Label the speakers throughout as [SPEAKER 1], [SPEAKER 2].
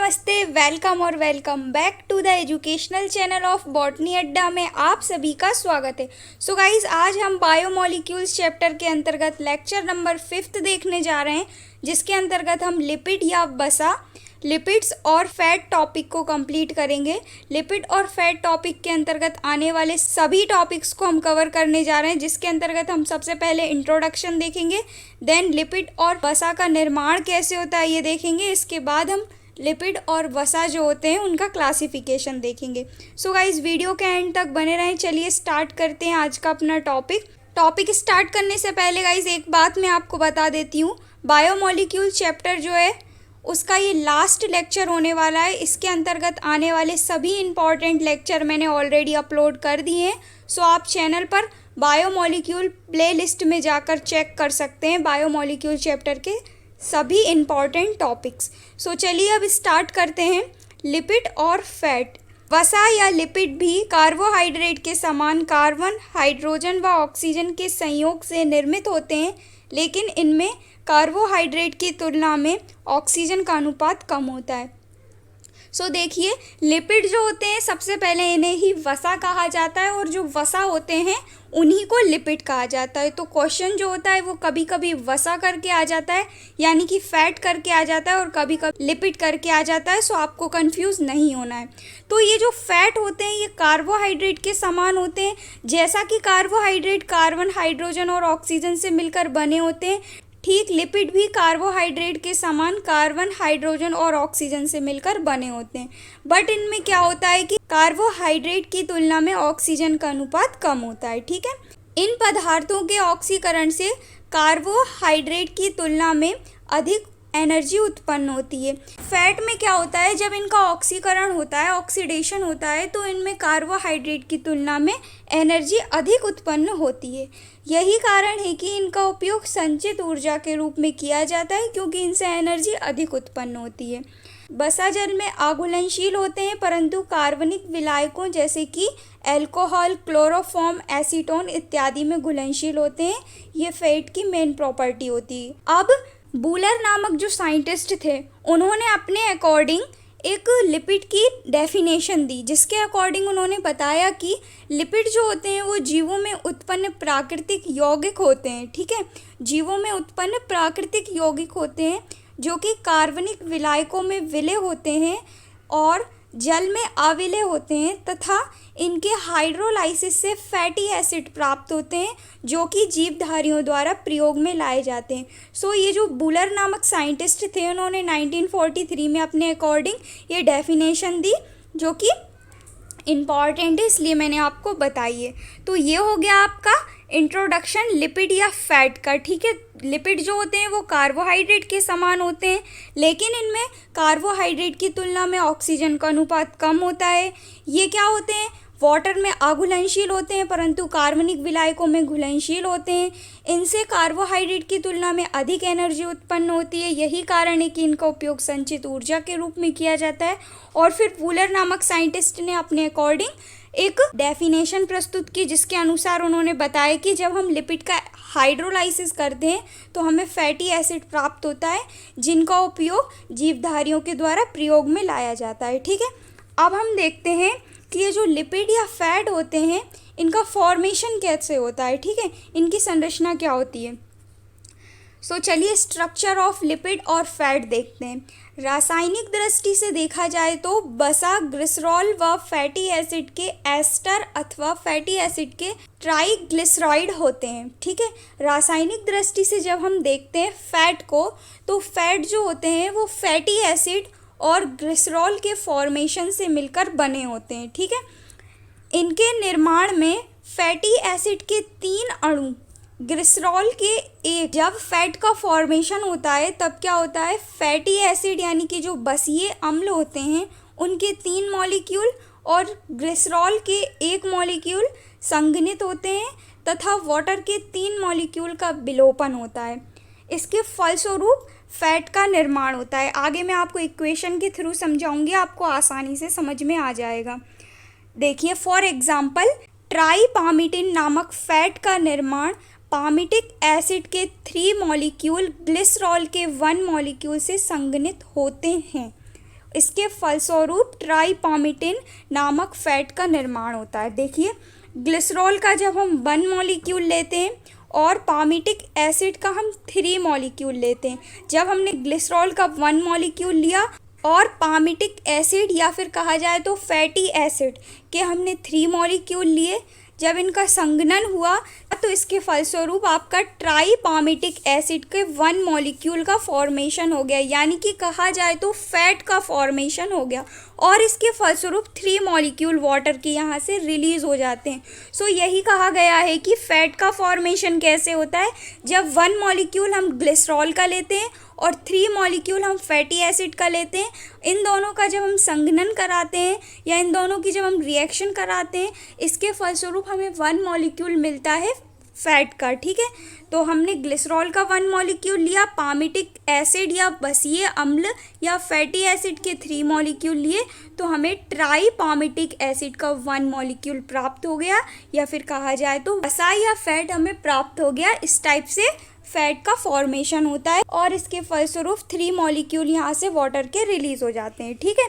[SPEAKER 1] नमस्ते, वेलकम और welcome back to the educational channel of botany Adda में आप सभी का स्वागत है। सो गाइज, आज हम बायोमोलिक्यूल्स चैप्टर के अंतर्गत लेक्चर नंबर 5 देखने जा रहे हैं, जिसके अंतर्गत हम लिपिड या वसा, लिपिड्स और फैट टॉपिक को कंप्लीट करेंगे। लिपिड और फैट टॉपिक के अंतर्गत आने वाले सभी टॉपिक्स को हम कवर करने जा रहे हैं, जिसके अंतर्गत हम सबसे पहले इंट्रोडक्शन देखेंगे, देन लिपिड और वसा का निर्माण कैसे होता है ये देखेंगे। इसके बाद हम लिपिड और वसा जो होते हैं उनका क्लासिफिकेशन देखेंगे। सो गाइस, वीडियो के एंड तक बने रहें। चलिए स्टार्ट करते हैं आज का अपना टॉपिक स्टार्ट करने से पहले गाइस एक बात मैं आपको बता देती हूँ, बायोमोलिक्यूल चैप्टर जो है उसका ये लास्ट लेक्चर होने वाला है। इसके अंतर्गत आने वाले सभी इंपॉर्टेंट लेक्चर मैंने ऑलरेडी अपलोड कर दिए हैं। सो आप चैनल पर बायोमोलिक्यूल प्लेलिस्ट में जाकर चेक कर सकते हैं बायोमोलिक्यूल चैप्टर के सभी इम्पॉर्टेंट टॉपिक्स। सो चलिए अब स्टार्ट करते हैं। लिपिड और फैट। वसा या लिपिड भी कार्बोहाइड्रेट के समान कार्बन, हाइड्रोजन व ऑक्सीजन के संयोग से निर्मित होते हैं, लेकिन इनमें कार्बोहाइड्रेट की तुलना में ऑक्सीजन का अनुपात कम होता है। सो देखिए, लिपिड जो होते हैं सबसे पहले इन्हें ही वसा कहा जाता है, और जो वसा होते हैं उन्हीं को लिपिड कहा जाता है। तो क्वेश्चन जो होता है वो कभी कभी वसा करके आ जाता है, यानी कि फैट करके आ जाता है, और कभी कभी लिपिड करके आ जाता है। सो आपको कंफ्यूज नहीं होना है। तो ये जो फैट होते हैं ये कार्बोहाइड्रेट के समान होते हैं। जैसा कि कार्बोहाइड्रेट कार्बन, हाइड्रोजन और ऑक्सीजन से मिलकर बने होते हैं, ठीक लिपिड भी कार्बोहाइड्रेट के समान कार्बन, हाइड्रोजन और ऑक्सीजन से मिलकर बने होते हैं। बट इनमें क्या होता है कि कार्बोहाइड्रेट की तुलना में ऑक्सीजन का अनुपात कम होता है। ठीक है, इन पदार्थों के ऑक्सीकरण से कार्बोहाइड्रेट की तुलना में अधिक एनर्जी उत्पन्न होती है। फैट में क्या होता है, जब इनका ऑक्सीकरण होता है, ऑक्सीडेशन होता है, तो इनमें कार्बोहाइड्रेट की तुलना में एनर्जी अधिक उत्पन्न होती है। यही कारण है कि इनका उपयोग संचित ऊर्जा के रूप में किया जाता है, क्योंकि इनसे एनर्जी अधिक उत्पन्न होती है। वसा जल में अघुलनशील होते हैं, परंतु कार्बनिक विलायकों जैसे कि एल्कोहल, क्लोरोफॉर्म, एसीटोन इत्यादि में घुलनशील होते हैं। ये फैट की मेन प्रॉपर्टी होती है। अब बूलर नामक जो साइंटिस्ट थे, उन्होंने अपने अकॉर्डिंग एक लिपिड की डेफिनेशन दी, जिसके अकॉर्डिंग उन्होंने बताया कि लिपिड जो होते हैं वो जीवों में उत्पन्न प्राकृतिक यौगिक होते हैं। ठीक है, जीवों में उत्पन्न प्राकृतिक यौगिक होते हैं जो कि कार्बनिक विलायकों में विलय होते हैं और जल में अविलय होते हैं, तथा इनके हाइड्रोलाइसिस से फैटी एसिड प्राप्त होते हैं, जो कि जीवधारियों द्वारा प्रयोग में लाए जाते हैं। सो ये जो बूलर नामक साइंटिस्ट थे, उन्होंने 1943 में अपने अकॉर्डिंग ये डेफिनेशन दी, जो कि इम्पॉर्टेंट है, इसलिए मैंने आपको बताई है। तो ये हो गया आपका इंट्रोडक्शन लिपिड या फैट का। ठीक है, लिपिड जो होते हैं वो कार्बोहाइड्रेट के समान होते हैं, लेकिन इनमें कार्बोहाइड्रेट की तुलना में ऑक्सीजन का अनुपात कम होता है। ये क्या होते हैं, वाटर में अघुलनशील होते हैं, परंतु कार्बनिक विलायकों में घुलनशील होते हैं। इनसे कार्बोहाइड्रेट की तुलना में अधिक एनर्जी उत्पन्न होती है। यही कारण है कि इनका उपयोग संचित ऊर्जा के रूप में किया जाता है। और फिर बूलर नामक साइंटिस्ट ने अपने अकॉर्डिंग एक डेफिनेशन प्रस्तुत की, जिसके अनुसार उन्होंने बताया कि जब हम लिपिड का हाइड्रोलाइसिस करते हैं तो हमें फैटी एसिड प्राप्त होता है, जिनका उपयोग जीवधारियों के द्वारा प्रयोग में लाया जाता है। ठीक है, अब हम देखते हैं कि ये जो लिपिड या फैट होते हैं इनका फॉर्मेशन कैसे होता है। ठीक है, इनकी संरचना क्या होती है। सो चलिए स्ट्रक्चर ऑफ लिपिड और फैट देखते हैं। रासायनिक दृष्टि से देखा जाए तो वसा ग्लिसरॉल व फैटी एसिड के एस्टर अथवा फैटी एसिड के ट्राइग्लिसराइड होते हैं। ठीक है, रासायनिक दृष्टि से जब हम देखते हैं फैट को, तो फैट जो होते हैं वो फैटी एसिड और ग्लिसरॉल के फॉर्मेशन से मिलकर बने होते हैं। ठीक है, इनके निर्माण में फैटी एसिड के 3 अणु, ग्लिसरॉल के एक। जब फैट का फॉर्मेशन होता है तब क्या होता है, फैटी एसिड यानी कि जो बसीय अम्ल होते हैं उनके 3 मॉलिक्यूल और ग्लिसरॉल के 1 मॉलिक्यूल संघनित होते हैं, तथा वाटर के 3 मॉलिक्यूल का विलोपन होता है। इसके फलस्वरूप फैट का निर्माण होता है। आगे मैं आपको इक्वेशन के थ्रू समझाऊंगी, आपको आसानी से समझ में आ जाएगा। देखिए, फॉर एग्जाम्पल ट्राईपामिटिन नामक फैट का निर्माण पामिटिक एसिड के 3 मॉलिक्यूल ग्लिसरॉल के 1 मॉलिक्यूल से संघनित होते हैं। इसके फलस्वरूप ट्राइपामिटिन नामक फैट का निर्माण होता है। देखिए, ग्लिसरॉल का जब हम 1 मॉलिक्यूल लेते हैं और पामिटिक एसिड का हम 3 मॉलिक्यूल लेते हैं। जब हमने ग्लिसरॉल का 1 मॉलिक्यूल लिया और पामिटिक एसिड या फिर कहा जाए तो फैटी एसिड के हमने 3 मॉलिक्यूल लिए, जब इनका संघनन हुआ तो इसके फलस्वरूप आपका ट्राइपामिटिक एसिड के 1 मॉलिक्यूल का फॉर्मेशन हो गया, यानी कि कहा जाए तो फैट का फॉर्मेशन हो गया और इसके फलस्वरूप 3 मॉलिक्यूल वाटर के यहाँ से रिलीज़ हो जाते हैं। सो यही कहा गया है कि फैट का फॉर्मेशन कैसे होता है, जब 1 मॉलिक्यूल हम ग्लिसरॉल का लेते हैं और 3 मॉलिक्यूल हम फैटी एसिड का लेते हैं। इन दोनों का जब हम संघनन कराते हैं या इन दोनों की जब हम रिएक्शन कराते हैं, इसके फलस्वरूप हमें 1 मॉलिक्यूल मिलता है फैट का। ठीक है, तो हमने ग्लिसरॉल का 1 मॉलिक्यूल लिया, पामिटिक एसिड या बसीय अम्ल या फैटी एसिड के 3 मॉलिक्यूल लिए, तो हमें ट्राइपामिटिक एसिड का 1 मॉलिक्यूल प्राप्त हो गया, या फिर कहा जाए तो वसा या फैट हमें प्राप्त हो गया। इस टाइप से फैट का फॉर्मेशन होता है और इसके फलस्वरूप 3 मॉलिक्यूल यहाँ से वाटर के रिलीज हो जाते हैं। ठीक है,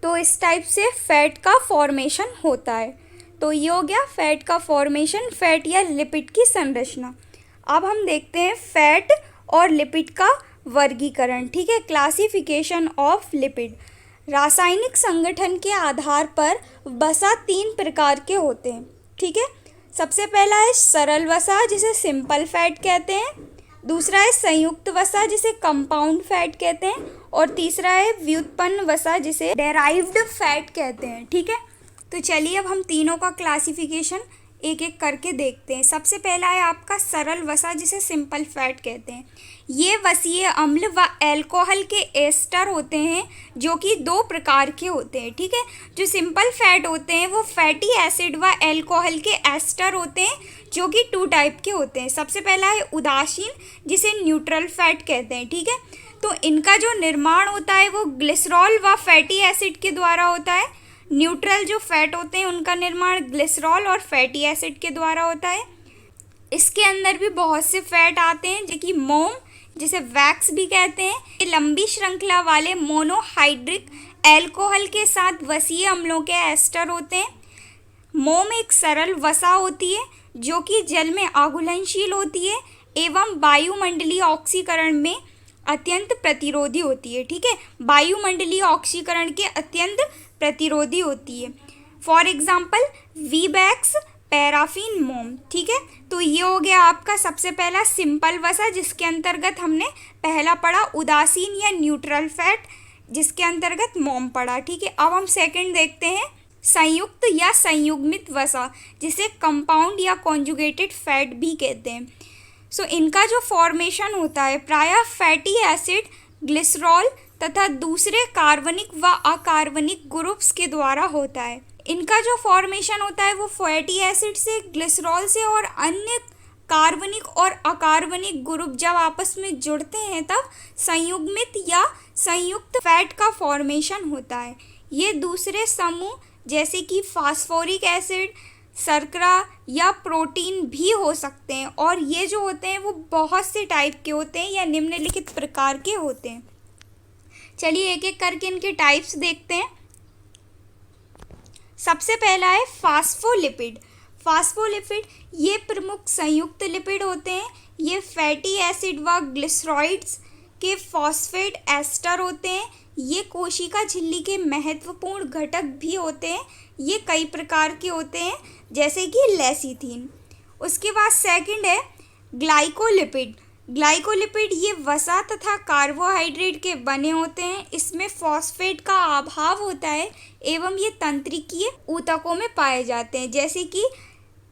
[SPEAKER 1] तो इस टाइप से फैट का फॉर्मेशन होता है। तो ये हो गया फैट का फॉर्मेशन, फैट या लिपिड की संरचना। अब हम देखते हैं फैट और लिपिड का वर्गीकरण। ठीक है, क्लासिफिकेशन ऑफ लिपिड। रासायनिक संगठन के आधार पर वसा 3 प्रकार के होते हैं। ठीक है, सबसे पहला है सरल वसा जिसे सिंपल फैट कहते हैं, दूसरा है संयुक्त वसा जिसे कंपाउंड फैट कहते हैं, और तीसरा है व्युत्पन्न वसा जिसे डेराइव्ड फैट कहते हैं। ठीक है, तो चलिए अब हम तीनों का क्लासिफिकेशन एक एक करके देखते हैं। सबसे पहला है आपका सरल वसा जिसे सिंपल फैट कहते हैं। ये वसीय अम्ल व एल्कोहल के एस्टर होते हैं जो कि 2 प्रकार के होते हैं। ठीक है, जो सिंपल फैट होते हैं वो फैटी एसिड व एल्कोहल के एस्टर होते हैं जो कि 2 टाइप के होते हैं। सबसे पहला है उदासीन जिसे न्यूट्रल फैट कहते हैं। ठीक है, तो इनका जो निर्माण होता है वो ग्लिसरॉल व फैटी एसिड के द्वारा होता है। न्यूट्रल जो फैट होते हैं उनका निर्माण ग्लिसरॉल और फैटी एसिड के द्वारा होता है। इसके अंदर भी बहुत से फैट आते हैं जो कि मोम जिसे वैक्स भी कहते हैं, ये लंबी श्रृंखला वाले मोनोहाइड्रिक एल्कोहल के साथ वसीय अम्लों के एस्टर होते हैं। मोम एक सरल वसा होती है जो कि जल में आघुलनशील होती है एवं वायुमंडलीय ऑक्सीकरण में अत्यंत प्रतिरोधी होती है। ठीक है, वायुमंडलीय ऑक्सीकरण के अत्यंत प्रतिरोधी होती है। फॉर एग्जाम्पल वीबैक्स, पैराफिन, मोम। ठीक है, तो ये हो गया आपका सबसे पहला सिंपल वसा जिसके अंतर्गत हमने पहला पढ़ा उदासीन या न्यूट्रल फैट जिसके अंतर्गत मोम पढ़ा। ठीक है, अब हम सेकंड देखते हैं संयुक्त या संयुग्मित वसा जिसे कंपाउंड या कॉन्जुगेटेड फैट भी कहते हैं। सो इनका जो फॉर्मेशन होता है प्रायः फैटी एसिड, ग्लिसरॉल तथा दूसरे कार्बनिक व अकार्बनिक ग्रुप्स के द्वारा होता है। इनका जो फॉर्मेशन होता है वो फैटी एसिड से, ग्लिसरॉल से और अन्य कार्बनिक और अकार्बनिक ग्रुप जब आपस में जुड़ते हैं तब संयुग्मित या संयुक्त फैट का फॉर्मेशन होता है। ये दूसरे समूह जैसे कि फास्फोरिक एसिड, शर्करा या प्रोटीन भी हो सकते हैं और ये जो होते हैं वो बहुत से टाइप के होते हैं या निम्नलिखित प्रकार के होते हैं। चलिए एक एक करके इनके टाइप्स देखते हैं। सबसे पहला है फास्फोलिपिड। फास्फोलिपिड ये प्रमुख संयुक्त लिपिड होते हैं। ये फैटी एसिड व ग्लिसरॉइड्स के फॉस्फेट एस्टर होते हैं। ये कोशिका झिल्ली के महत्वपूर्ण घटक भी होते हैं। ये कई प्रकार के होते हैं जैसे कि लेसिथीन। उसके बाद सेकंड है ग्लाइकोलिपिड। ग्लाइकोलिपिड ये वसा तथा कार्बोहाइड्रेट के बने होते हैं। इसमें फॉस्फेट का अभाव होता है एवं ये तंत्रिकीय ऊतकों में पाए जाते हैं जैसे कि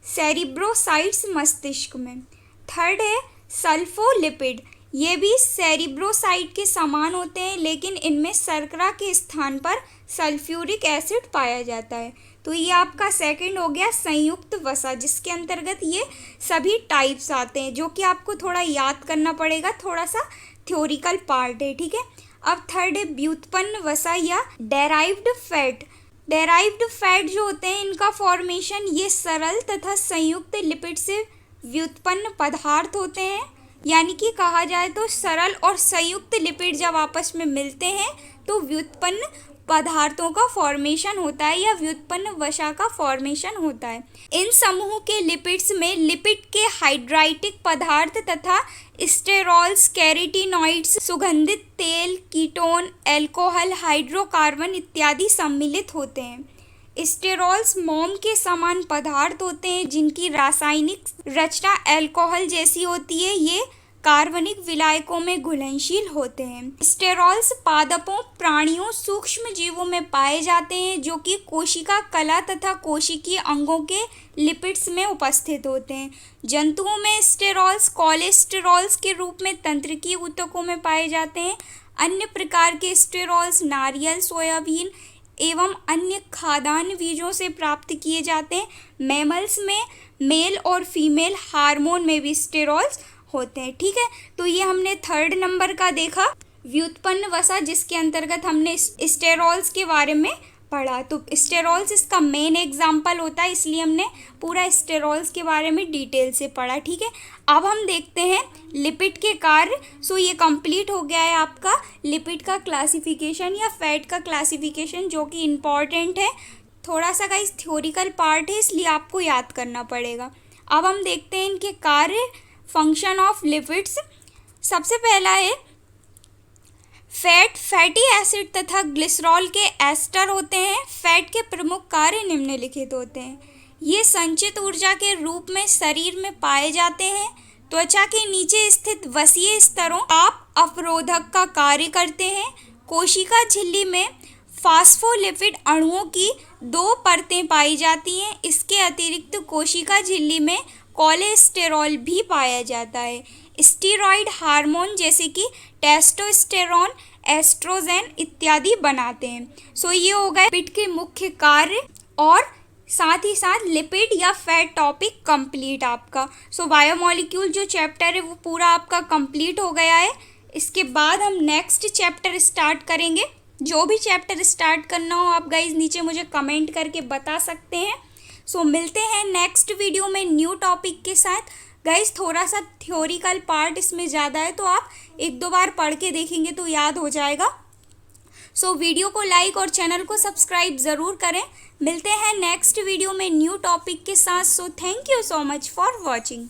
[SPEAKER 1] सेरिब्रोसाइट्स मस्तिष्क में। थर्ड है सल्फोलिपिड। ये भी सेरिब्रोसाइट के समान होते हैं लेकिन इनमें शर्करा के स्थान पर सल्फ्यूरिक एसिड पाया जाता है। तो ये आपका सेकंड हो गया संयुक्त वसा जिसके अंतर्गत ये सभी टाइप्स आते हैं जो कि आपको थोड़ा याद करना पड़ेगा, थोड़ा सा थ्योरिकल पार्ट है। ठीक है, अब थर्ड है व्युत्पन्न वसा या डेराइव्ड फैट। डेराइव्ड फैट जो होते हैं इनका फॉर्मेशन ये सरल तथा संयुक्त लिपिड से व्युत्पन्न पदार्थ होते हैं यानी कि कहा जाए तो सरल और संयुक्त लिपिड जब आपस में मिलते हैं तो व्युत्पन्न पदार्थों का फॉर्मेशन होता है या व्युत्पन्न वसा का फॉर्मेशन होता है। इन समूह के लिपिड्स में लिपिड के हाइड्राइटिक पदार्थ तथा स्टेरॉल्स, कैरोटीनॉइड्स, सुगंधित तेल, कीटोन, अल्कोहल, हाइड्रोकार्बन इत्यादि सम्मिलित होते हैं। स्टेरॉल्स मोम के समान पदार्थ होते हैं जिनकी रासायनिक रचना अल्कोहल जैसी होती है। ये कार्बनिक विलायकों में घुलनशील होते हैं। स्टेरॉल्स पादपों, प्राणियों, सूक्ष्म जीवों में पाए जाते हैं जो कि कोशिका कला तथा कोशिकीय अंगों के लिपिड्स में उपस्थित होते हैं। जंतुओं में स्टेरॉल्स कोलेस्टेरॉल्स के रूप में तंत्रिकीय ऊतकों में पाए जाते हैं। अन्य प्रकार के स्टेरॉल्स नारियल, सोयाबीन एवं अन्य खाद्यान्न बीजों से प्राप्त किए जाते हैं। मैमल्स में मेल और फीमेल हार्मोन में भी स्टेरॉल्स होते हैं। ठीक है, तो ये हमने 3rd नंबर का देखा व्युत्पन्न वसा, जिसके अंतर्गत हमने स्टेरॉल्स के बारे में पढ़ा। तो स्टेरॉल्स इसका मेन एग्जाम्पल होता है, इसलिए हमने पूरा स्टेरॉल्स के बारे में डिटेल से पढ़ा। ठीक है, अब हम देखते हैं लिपिड के कार्य। सो ये कंप्लीट हो गया है आपका लिपिड का क्लासिफिकेशन या फैट का क्लासिफिकेशन, जो कि इम्पॉर्टेंट है। थोड़ा सा गाइस थ्योरिकल पार्ट है, इसलिए आपको याद करना पड़ेगा। अब हम देखते हैं इनके कार्य, फंक्शन ऑफ लिपिड्स। सबसे पहला है फैट, फैटी एसिड तथा ग्लिसरॉल के एस्टर होते हैं। फैट के प्रमुख कार्य निम्नलिखित होते हैं। ये संचित ऊर्जा के रूप में शरीर में पाए जाते हैं। त्वचा के नीचे स्थित वसीय स्तरों ताप अवरोधक का कार्य करते हैं। कोशिका झिल्ली में फास्फोलिपिड अणुओं की 2 परतें पाई जाती हैं। इसके अतिरिक्त कोशिका झिल्ली में कोलेस्टेरॉल भी पाया जाता है। स्टीरॉयड हार्मोन जैसे कि टेस्टोस्टेरोन, एस्ट्रोजेन इत्यादि बनाते हैं। सो ये हो गए लिपिड के मुख्य कार्य और साथ ही साथ लिपिड या फैट टॉपिक कंप्लीट आपका। सो बायोमोलिक्यूल जो चैप्टर है वो पूरा आपका कंप्लीट हो गया है। इसके बाद हम नेक्स्ट चैप्टर स्टार्ट करेंगे। जो भी चैप्टर स्टार्ट करना हो आप गाइज नीचे मुझे कमेंट करके बता सकते हैं। सो मिलते हैं नेक्स्ट वीडियो में न्यू टॉपिक के साथ। गाइज थोड़ा सा थ्योरिकल पार्ट इसमें ज़्यादा है, तो आप 1-2 बार पढ़ के देखेंगे तो याद हो जाएगा। सो वीडियो को लाइक और चैनल को सब्सक्राइब ज़रूर करें। मिलते हैं नेक्स्ट वीडियो में न्यू टॉपिक के साथ। So thank you so much for watching.